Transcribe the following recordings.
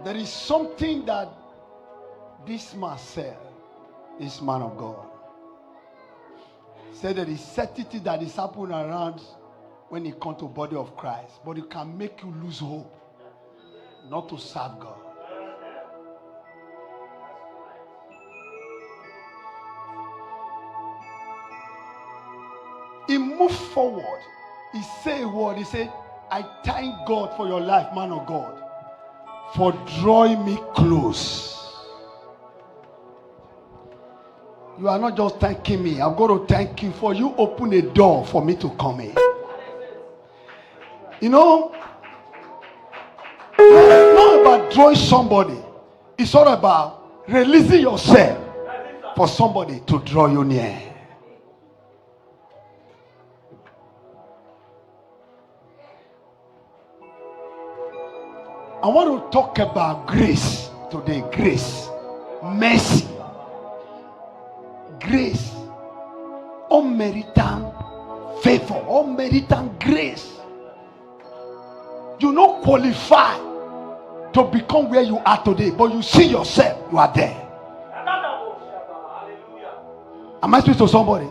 There is something that this man said, this man of God. Said there is certainty that is happening around when you come to the body of Christ. But it can make you lose hope not to serve God. He moved forward. He said a word. He said, I thank God for your life, man of God, for drawing me close. You are not just thanking me. I'm going to thank you for you open a door for me to come in. You know, it's not about drawing somebody. It's all about releasing yourself for somebody to draw you near. I want to talk about grace today. Grace, mercy, grace, unmerited favor, unmerited grace. You not qualify to become where you are today, but you see yourself, you are there. Am I speaking to somebody?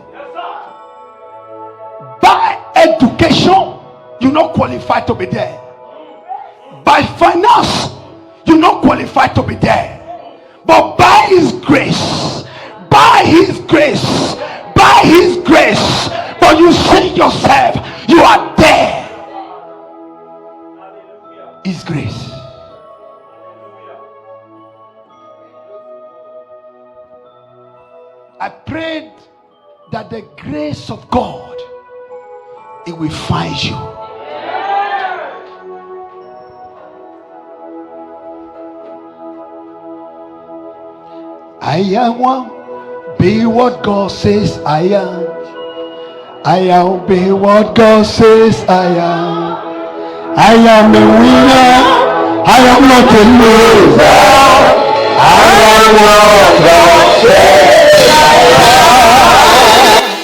By education, you not qualify to be there. By finance, you not qualify to be there. But by his grace, by his grace, by his grace, but you see yourself, you are there. His grace. I prayed that the grace of God, it will find you. I am one, be what God says I am. I am, be what God says I am. I am a winner, I am not a loser. I am what God says I am.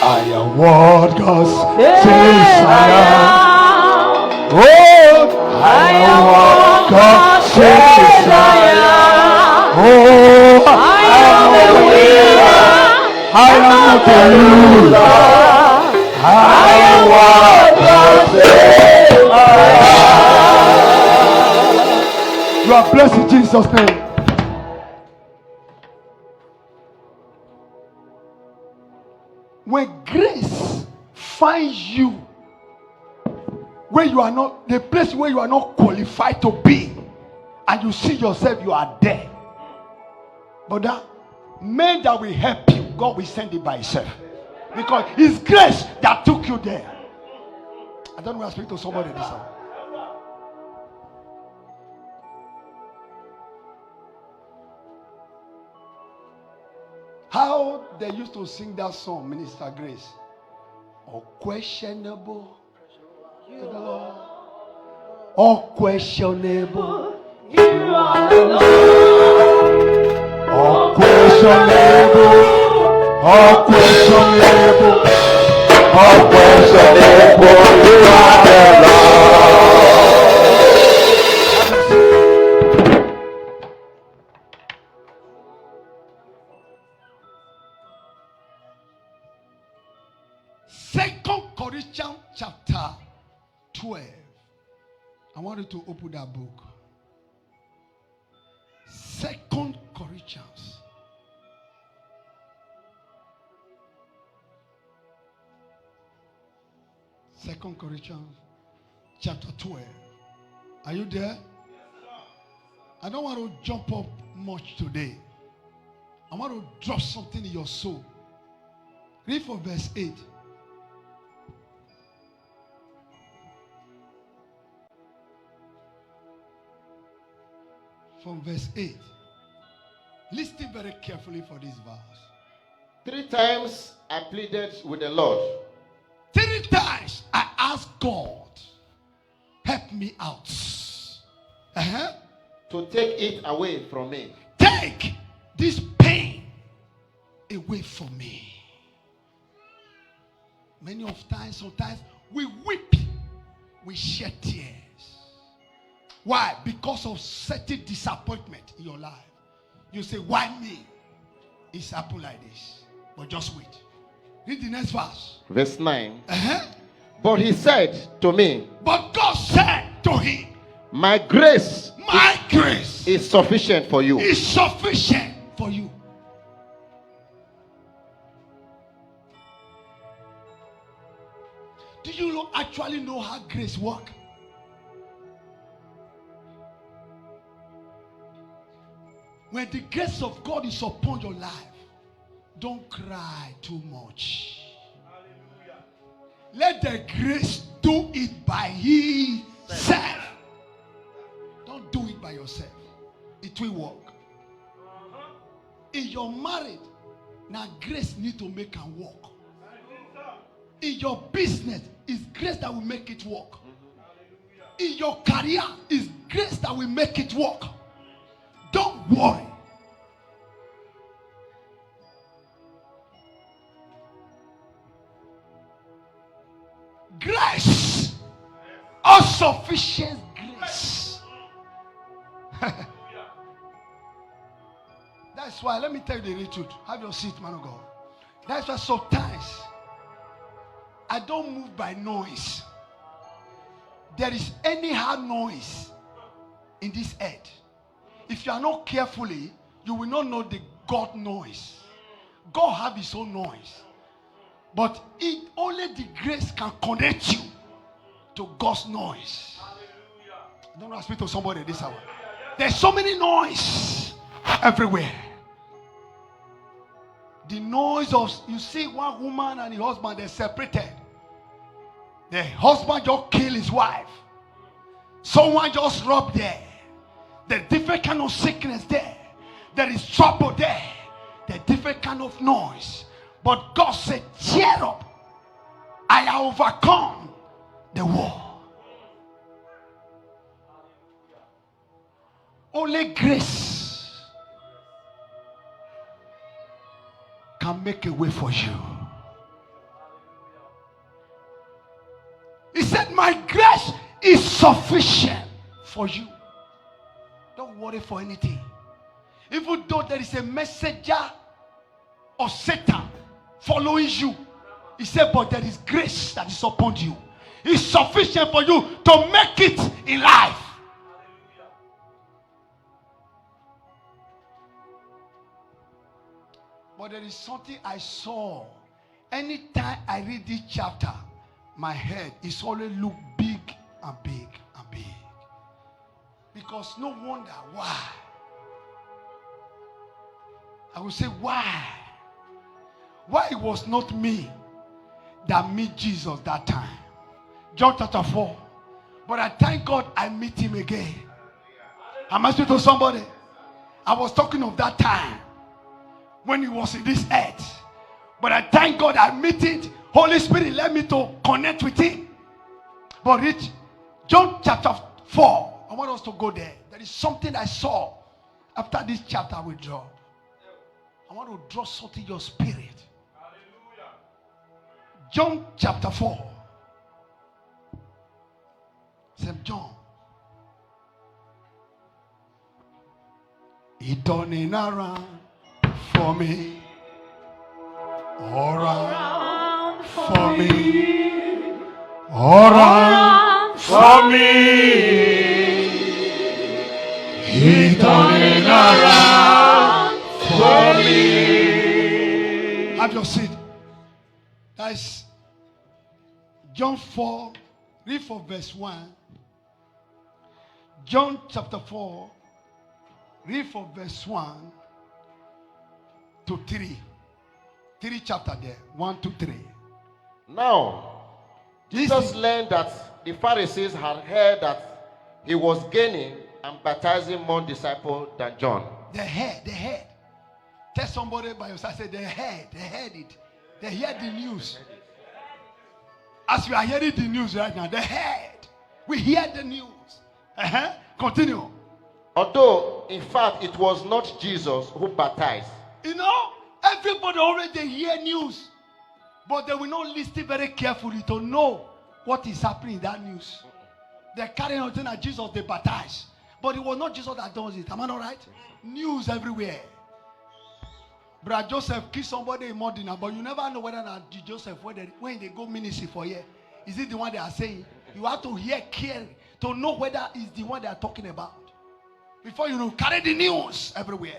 I am what God says I am. Oh, I am what God says I am. Oh, I am a winner, I am not a loser. I am what God says I am. You are blessed in Jesus' name. When grace finds you where you are not, the place where you are not qualified to be, and you see yourself, you are there. But that man that will help you, God will send it by himself. Because it's grace that took you there. I don't want to speak to somebody this time. How they used to sing that song, Minister Grace. Unquestionable to the Lord. Unquestionable. You are the Lord. Unquestionable. Unquestionable. Unquestionable. You are the Lord. Second Corinthians chapter 12. I want you to open that book. Second Corinthians. Second Corinthians chapter 12. Are you there? I don't want to jump up much today. I want to drop something in your soul. Read from verse 8. From verse 8. Listen very carefully for this verse. 3 times I pleaded with the Lord. 3 times I asked God, help me out. To take it away from me. Take this pain away from me. Many of times, sometimes we weep, we shed tears. Why? Because of certain disappointment in your life. You say, why me? It's happened like this. But just wait. Read the next verse. Verse 9. But he said to me, but God said to him, my grace is sufficient for you. Is sufficient for you. Do you actually know how grace works? When the grace of God is upon your life, don't cry too much. Hallelujah. Let the grace do it by Himself. Don't do it by yourself. It will work. In your marriage, now grace need to make it work. In your business, it's grace that will make it work. In your career, it's grace that will make it work. Don't worry. Grace. All sufficient grace. That's why, let me tell you the truth. Have your seat, man of God. That's why sometimes I don't move by noise. There is anyhow noise in this earth. If you are not carefully, you will not know the God noise. God have his own noise. But only the grace can connect you to God's noise. I don't want to speak to somebody this hour. There's so many noise everywhere. The noise of, you see one woman and the husband, they're separated. The husband just killed his wife. Someone just robbed there. There's different kind of sickness there. There is trouble there. There's different kind of noise. But God said, cheer up. I have overcome the war. Only grace can make a way for you. He said, my grace is sufficient for you. Don't worry for anything. Even though there is a messenger of Satan following you, he said, but there is grace that is upon you. It's sufficient for you to make it in life. But there is something I saw. Anytime I read this chapter, my head is always look big and big and big. Because no wonder why. I will say why. Why it was not me that meet Jesus that time. John chapter 4. But I thank God I meet him again. Am I speaking to somebody? I was talking of that time when he was in this earth. But I thank God I meet it. Holy Spirit led me to connect with him. But read John chapter 4. I want us to go there. There is something I saw after this chapter we draw. I want to draw something in your spirit. Hallelujah. John chapter 4. St. John. He turning around for me. All around for me. All around for me. He turning around for me. Have your seat. That's John 4. Read for verse 1. John chapter 4. Read for verse 1 to 3. 3 chapter there. 1 to 3. Now, Jesus learned that the Pharisees had heard that he was gaining and baptizing more disciples than John. They heard. Tell somebody by your side, say they heard it. They heard the news. As we are hearing the news right now, they heard. We hear the news. Continue. Although, in fact, it was not Jesus who baptized. You know, everybody already hear news. But they will not listen very carefully to know what is happening in that news. They carry on saying that Jesus they baptized. But it was not Jesus that does it. Am I not right? News everywhere. Brother Joseph killed somebody in Modena, but you never know whether that Joseph, when they go ministry for here, is it the one they are saying? You have to hear clearly to know whether it's the one they are talking about. Before you know, carry the news everywhere.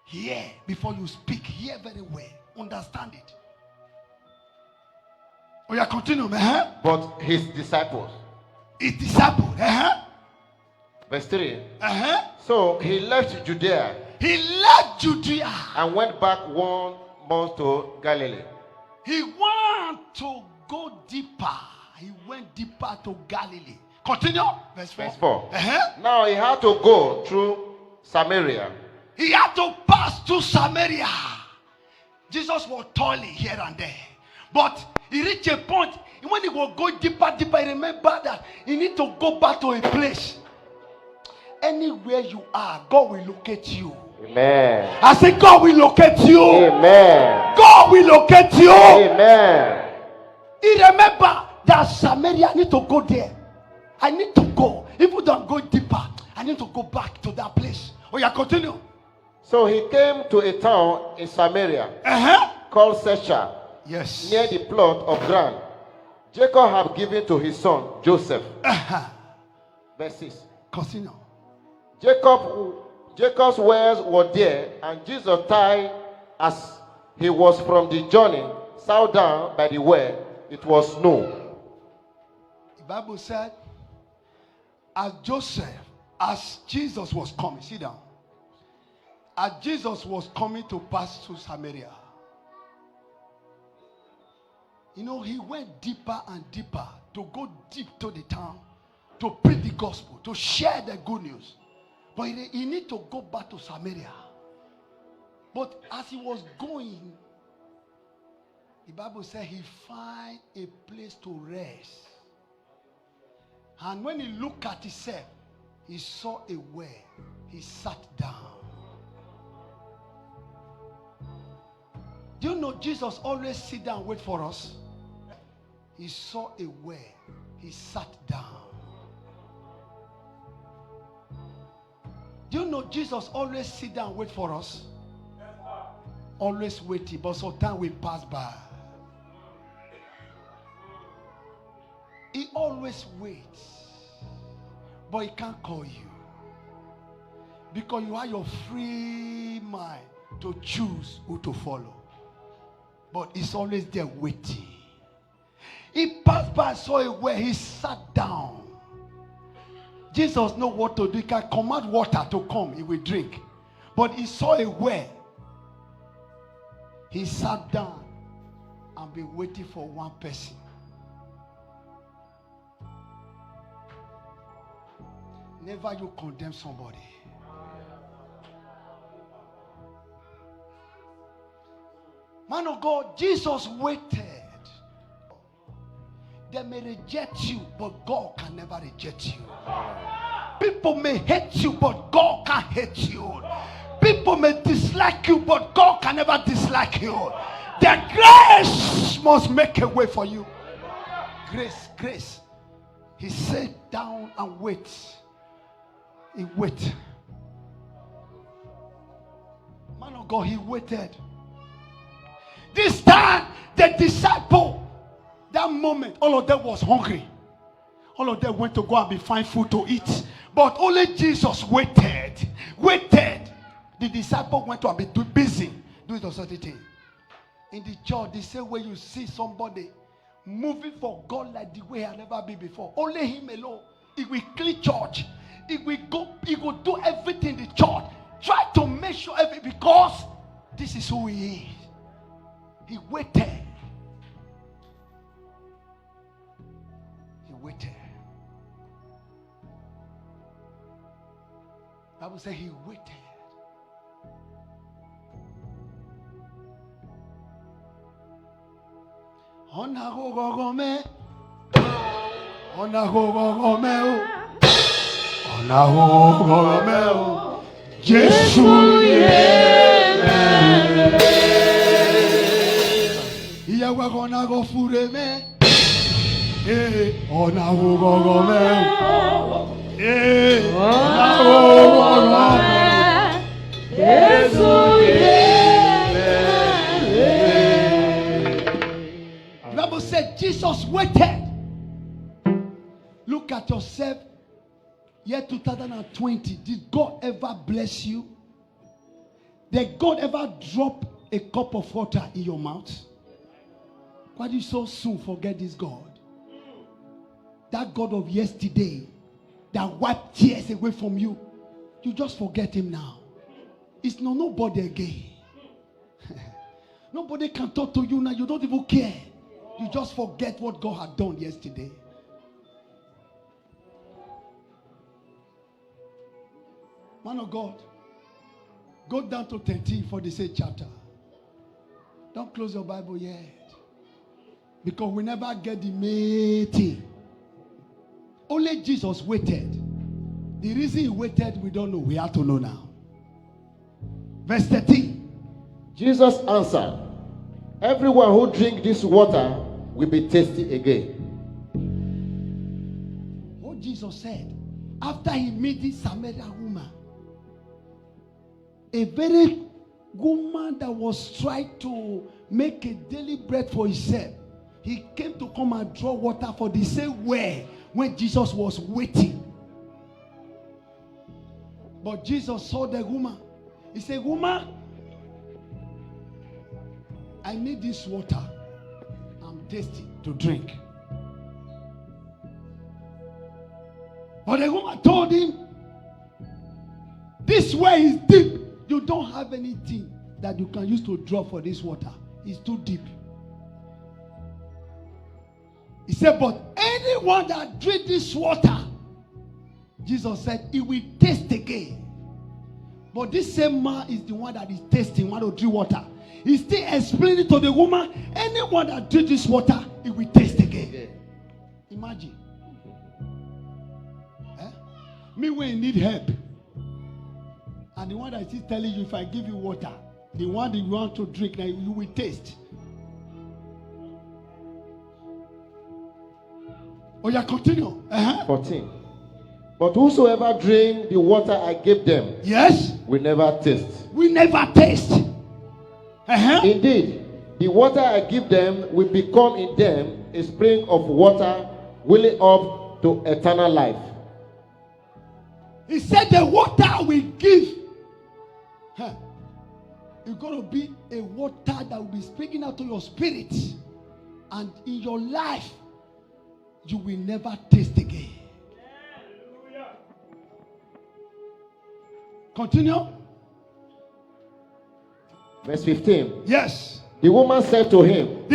Hear before you speak. Hear very well. Understand it. Oh, yeah, continue, man. But his disciples. His disciples. Verse 3. So he left Judea. He left Judea and went back 1 month to Galilee. He want to go deeper. He went deeper to Galilee. Continue. Verse 4. Now he had to go through Samaria. He had to pass through Samaria. Jesus was toiling here and there. But he reached a point when he was going deeper, he remembered that he need to go back to a place. Anywhere you are, God will locate you. Amen. I say God will locate you. Amen. God will locate you. Amen. He remember that Samaria, I need to go there. I need to go. If though I'm going deeper, I need to go back to that place. Oh, yeah, continue. So he came to a town in Samaria called Shechem. Yes. Near the plot of ground Jacob had given to his son Joseph. Verse 6. Continue. Jacob's wells were there, and Jesus tied as he was from the journey, sat down by the well. It was snow. The Bible said, as Jesus was coming, sit down. As Jesus was coming to pass through Samaria, you know, he went deeper and deeper to go deep to the town, to preach the gospel, to share the good news. But he need to go back to Samaria. But as he was going, the Bible said he find a place to rest. And when he looked at himself, he saw a well. He sat down. Do you know Jesus always sit down and wait for us? He saw a well. He sat down. Do you know Jesus always sit down and wait for us? Always waiting, but sometimes we pass by. He always waits, but he can't call you. Because you have your free mind to choose who to follow. But he's always there waiting. He passed by, saw a well, he sat down. Jesus knows what to do. He can command water to come, he will drink. But he saw a well. He sat down and been waiting for one person. Never you condemn somebody. Man of God, Jesus waited. They may reject you, but God can never reject you. People may hate you, but God can't hate you. People may dislike you, but God can never dislike you. The grace must make a way for you. Grace, grace. He sat down and wait. He waited. Man of God, he waited. This time, the disciple, that moment, all of them was hungry. All of them went to go and find food to eat. But only Jesus waited. Waited. The disciple went to and be busy doing the certain thing. In the church, the same way you see somebody moving for God like the way I never been before. Only him alone. He will clean church. He will go. He will do everything in the church. Try to make sure everything, because this is who he is. He waited. He waited. I would say he waited. Ona hogogome, ona hogogome, ona hogogome, Jesu yeme. Iya wa ona go fureme, ọ̀nà wo gọ́gọ́ mẹ́. ọ̀nà wo gọ́gọ́ mẹ́. Jésù the Bible said Jesus waited. Look at yourself. Year 2020. Did God ever bless you? Did God ever drop a cup of water in your mouth? Why do you so soon forget this God? That God of yesterday that wiped tears away from you. You just forget him now. It's nobody again. Nobody can talk to you now. You don't even care. You just forget what God had done yesterday. Man of God, go down to 13 for the same chapter. Don't close your Bible yet. Because we never get the main thing. Only Jesus waited. The reason he waited, we don't know. We have to know now. Verse 13. Jesus answered, everyone who drinks this water will be thirsty again. What Jesus said, after he met this Samaritan woman, a very woman that was trying to make a daily bread for himself, he came to come and draw water for the same well when Jesus was waiting. But Jesus saw the woman. He said, woman, I need this water. I'm thirsty to drink. But the woman told him, this well is deep. You don't have anything that you can use to draw for this water. It's too deep. He said, but anyone that drinks this water, Jesus said, he will taste again. But this same man is the one that is tasting, want to drink water. He's still explaining to the woman, anyone that drinks this water, he will taste again. Imagine. Me when you need help. And the one that is telling you, if I give you water, the one that you want to drink, now you will taste. Oh, yeah, continue. 14. But whosoever drink the water I gave them, yes, will never taste. We never taste. Indeed, the water I give them will become in them a spring of water welling up to eternal life. He said the water we give, it's going to be a water that will be speaking out to your spirit. And in your life, you will never taste again. Continue. Verse 15. Yes. The woman said to him,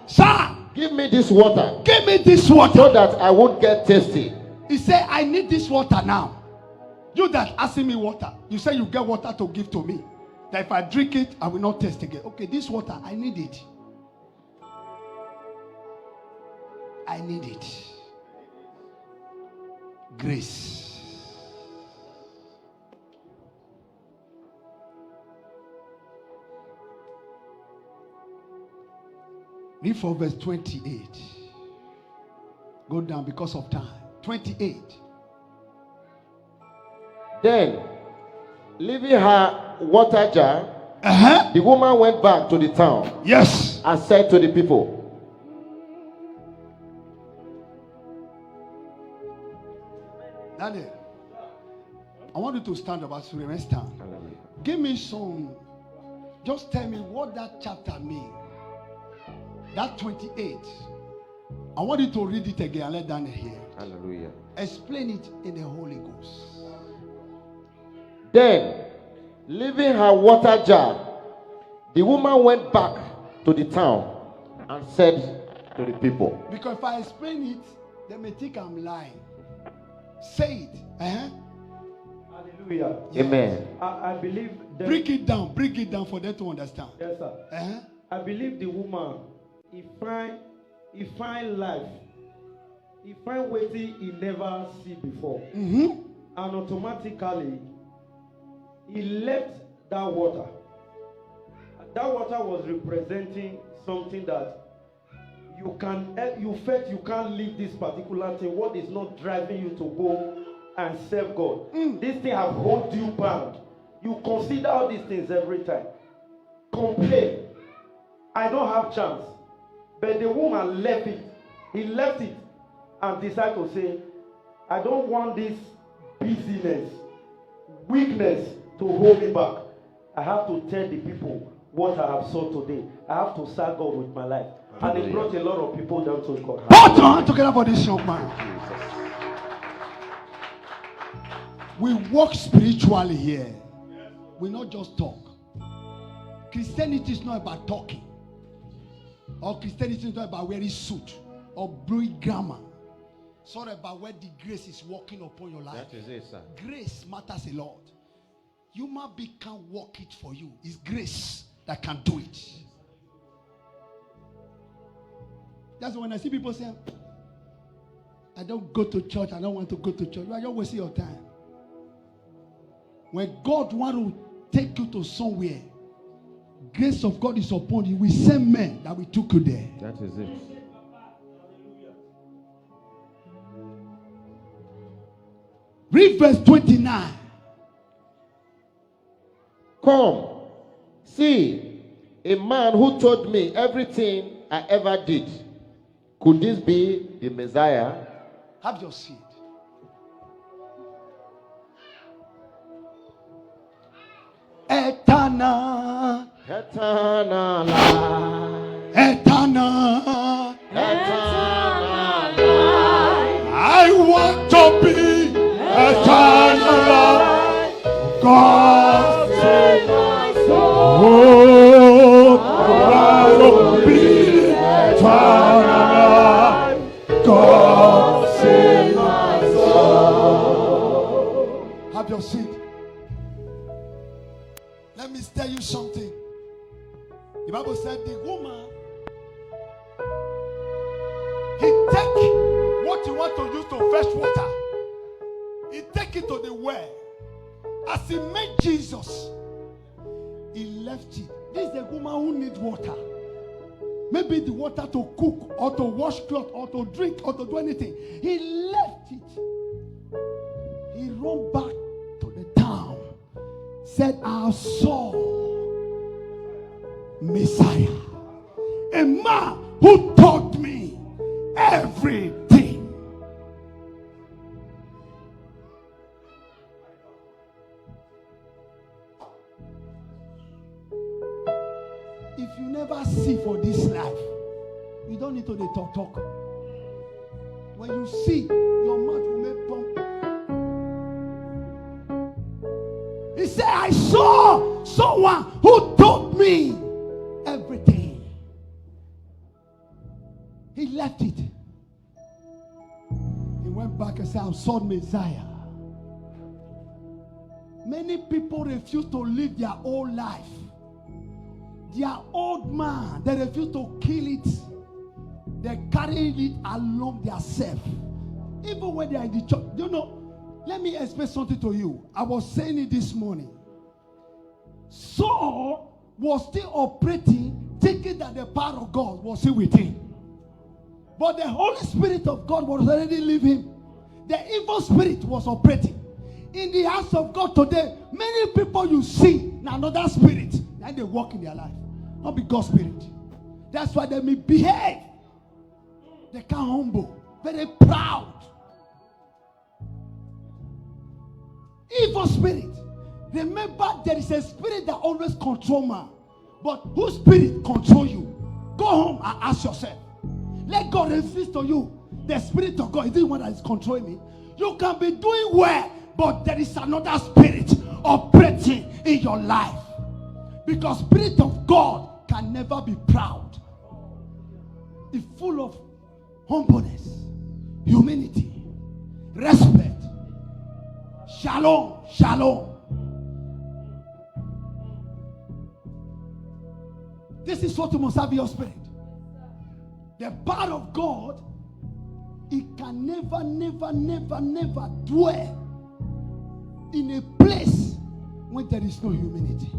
Sir, give me this water. Give me this water. So that I won't get thirsty. He said, I need this water now. You that asking me water, you say you get water to give to me. That if I drink it, I will not taste again. Okay, this water, I need it. I need it. Grace. Read for verse 28. Go down because of time. 28. Then, leaving her water jar, the woman went back to the town. Yes. And said to the people, Daddy, I want you to stand up as you remain stand. Give me some, just tell me what that chapter means. That 28. I want you to read it again and let Daniel hear. Hallelujah. Explain it in the Holy Ghost. Then, leaving her water jar, the woman went back to the town and said to the people. Because if I explain it, they may think I'm lying. Say it. Hallelujah. Amen. I believe that. Break it down for them to understand. Yes, sir. I believe the woman, he find life. He find waiting he never see before. And automatically, he left that water. That water was representing something that you felt you can't leave this particular thing, what is not driving you to go and serve God. This thing have hold you bound. You consider all these things every time. Complain. I don't have chance. But the woman left it. He left it and decided to say, I don't want this busyness, weakness to hold me back. I have to tell the people what I have saw today. I have to serve God with my life. And it brought a lot of people down to God. Put your hand together for this young man. We walk spiritually here. We not just talk. Christianity is not about talking. Or Christianity is not about wearing suit or blowing grammar. It's not about where the grace is working upon your life. That is it, sir. Grace matters a lot. Human being can't work it for you. It's grace that can do it. That's when I see people say, I don't go to church. I don't want to go to church. You are just wasting your time. When God wants to take you to somewhere, grace of God is upon you. We send men that we took you there. That is it. Read verse 29. Come, see, a man who told me everything I ever did. Could this be the Messiah? Have your seat. Eternal. Eternal life. Eternal. Eternal life. I want to be eternal. God save my soul. Oh, I want to be eternal. God save my soul. Have your seat. Let me tell you something. The Bible said the woman, he take what you want to use to fetch water. He take it to the well. As he met Jesus, he left it. This is a woman who needs water. Maybe the water to cook or to wash clothes or to drink or to do anything. He left it. He ran back to the town. Said, I saw Messiah. A man who taught me everything. If you never see for this life, you don't need to talk. When you see, your mouth will make bump. He said, I saw someone who taught me everything. He left it. He went back and said, I saw Messiah. Many people refuse to live their old life. Their old man, they refuse to kill it. They carry it along themselves. Even when they are in the church. You know, let me explain something to you. I was saying it this morning. Saul was still operating, thinking that the power of God was still with him. But the Holy Spirit of God was already leaving him. The evil spirit was operating. In the house of God today, many people you see now another spirit, and they walk in their life. Not be God's spirit. That's why they misbehave. They can't humble. Very proud. Evil spirit. Remember, there is a spirit that always controls man. But whose spirit control you? Go home and ask yourself. Let God reveal to you. The spirit of God is the one that is controlling me. You can be doing well, but there is another spirit operating in your life. Because spirit of God can never be proud. It's full of humbleness, humility, respect. Shalom, shalom. This is what you must have in your spirit. The power of God, it can never dwell in a place when there is no humility.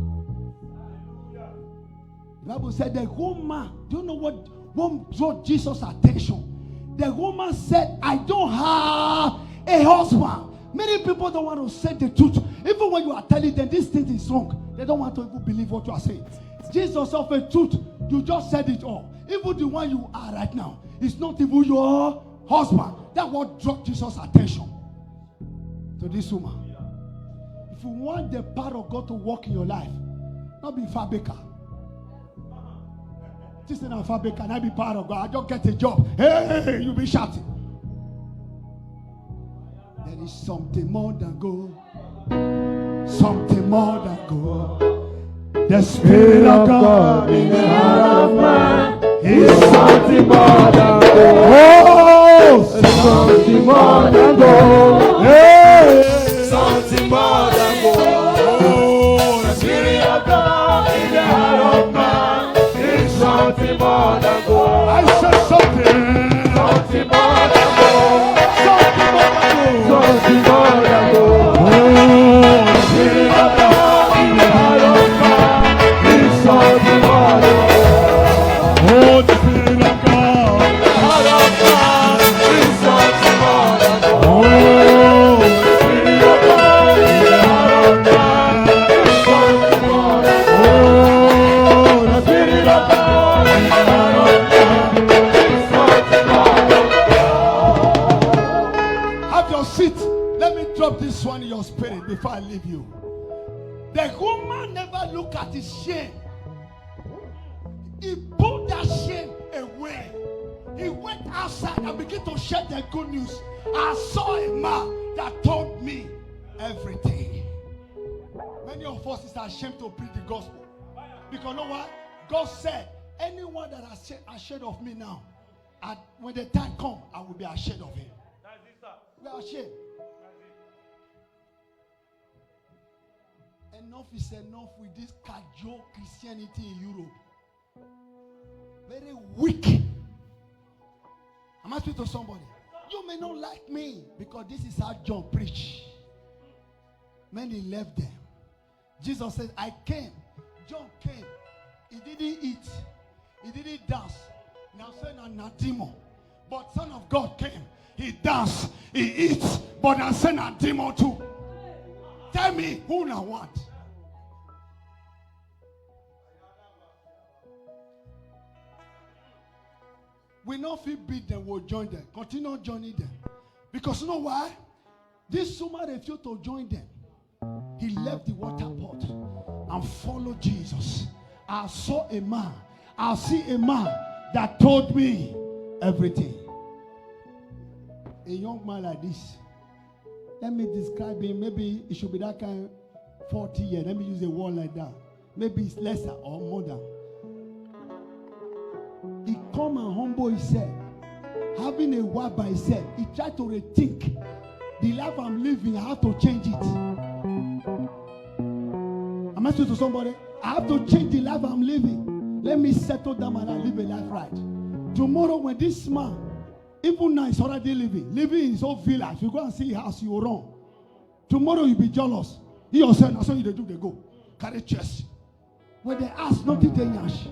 The Bible said the woman, do you know what brought Jesus' attention? The woman said, I don't have a husband. Many people don't want to say the truth. Even when you are telling them this thing is wrong, they don't want to even believe what you are saying. Jesus of a truth, you just said it all. Even the one you are right now, it's not even your husband. That's what brought Jesus' attention to this woman. If you want the power of God to work in your life, not be fabricator. This is not fabricator, not be part of God. I just get a job. Hey, you be shouting. There is something more than gold. Something more than gold. The Spirit of God in the heart of man is something more than gold. Oh, something more than gold. Hey, something more than gold. Oh, the Spirit of God in the heart of man is something more than gold. I said something. Something more than gold. Something more than gold. Oh, the Spirit of God in the heart of man is something more than gold. Oh, the Spirit of God in the heart of man is something more than gold. Oh, the Spirit of God in the heart of man is something more than gold. Oh, the Spirit of God in the heart of man is something more than gold. Have your seat. Let me drop this one in your spirit before I leave you. The woman never looked at his shame. He put that shame away. He went outside and began to share the good news. I saw a man that told me everything. Many of us is ashamed to preach the gospel. Because you know what? God said, anyone that is ashamed of me now, when the time comes, I will be ashamed of him. We are ashamed. Enough is enough with this casual Christianity in Europe. Very weak. Am I speaking to somebody? You may not like me because this is how John preached. Many left them. Jesus said, I came. John came. He didn't eat. He didn't dance. Now say not demon. But Son of God came. He danced. He eats. But now say not demon too. Tell me who now want. We not feel beat them, we'll join them. Continue joining them. Because you know why? This woman refused to join them. He left the water pot and followed Jesus. I saw a man. I see a man that told me everything. A young man like this. Let me describe him. Maybe it should be that kind 40 years. Let me use a word like that. Maybe it's lesser or more than. He come and humble himself. Having a wife by himself, he tried to rethink. The life I'm living, I have to change it. Am I speaking to somebody? I have to change the life I'm living. Let me settle down and I live a life right. Tomorrow when this man, even now he's already living in his own village. You go and see his house, you will run. Tomorrow you'll be jealous. He yourself, that's what you do, they go. Carry chest. When they ask, nothing they yash.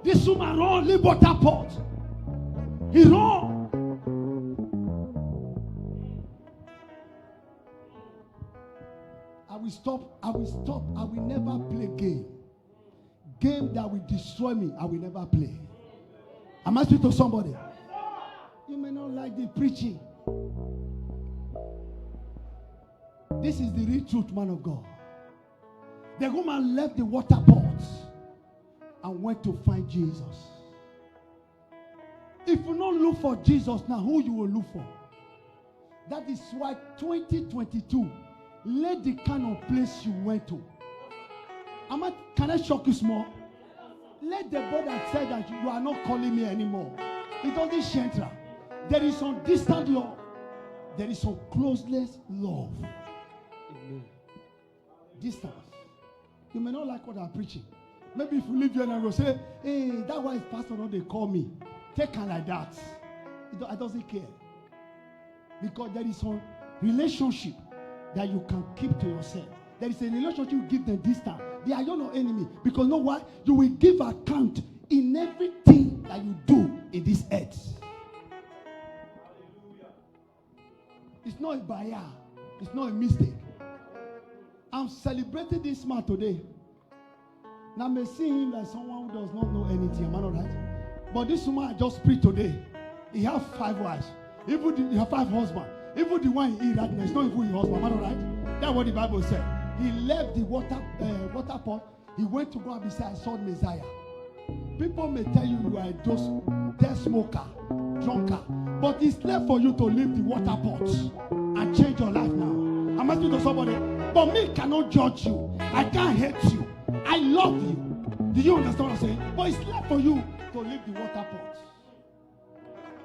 This woman run, leave water pot. He run. I will stop. I will never play game. Game that will destroy me, I will never play. Am I speaking to somebody? You may not like the preaching. This is the real truth, man of God. The woman left the water pot and went to find Jesus. If you don't look for Jesus now, who you will look for? That is why 2022, let the kind of place you went to. Can I shock you small? Let the boy that said that you are not calling me anymore. It doesn't shelter. There is some distant love. There is some closeness love. Amen. Distance. You may not like what I'm preaching. Maybe if you leave here and I go say, hey, that why pastor not they call me. Take her like that. I doesn't care. Because there is some relationship that you can keep to yourself. There is a relationship you give them distance. They are your enemy. Because you know why? You will give account in everything that you do in this earth. It's not a barrier. It's not a mistake. I'm celebrating this man today. Now I may see him like someone who does not know anything. Am I not right? But this woman I just preached today, he has 5 wives. Even he have 5 husbands. Even the one he right now, it's not even his husband. Am I not right? That's what the Bible said. He left the water pot. He went to go and be said, I saw Messiah. People may tell you you are a dead smoker, drunkard. But it's left for you to leave the water pot and change your life now. I'm asking to somebody, but me cannot judge you. I can't hate you. I love you. Do you understand what I'm saying? But it's left for you to leave the water pot.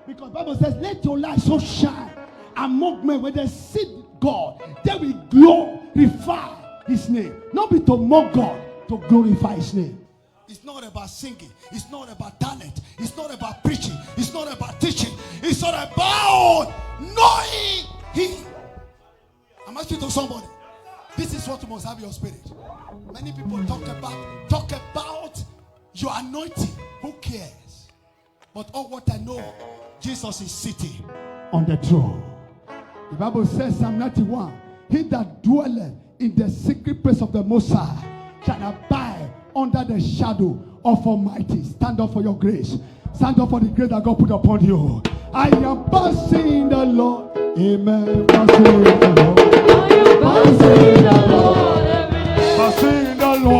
Because the Bible says, let your light so shine among men when they see God, they will glorify his name. Not be to mock God, to glorify his name. It's not about singing. It's not about talent. It's not about preaching. It's not about teaching. It's not about knowing him. I'm asking to somebody. This is what you must have in your spirit. Many people talk about your anointing. Who cares? But all what I know, Jesus is sitting on the throne. The Bible says, Psalm 91, he that dwelleth in the secret place of the Most High shall abide under the shadow of Almighty. Stand up for your grace. Stand up for the grace that God put upon you. I am passing the Lord. Amen. Passing the Lord. I am passing the Lord. Passing the Lord.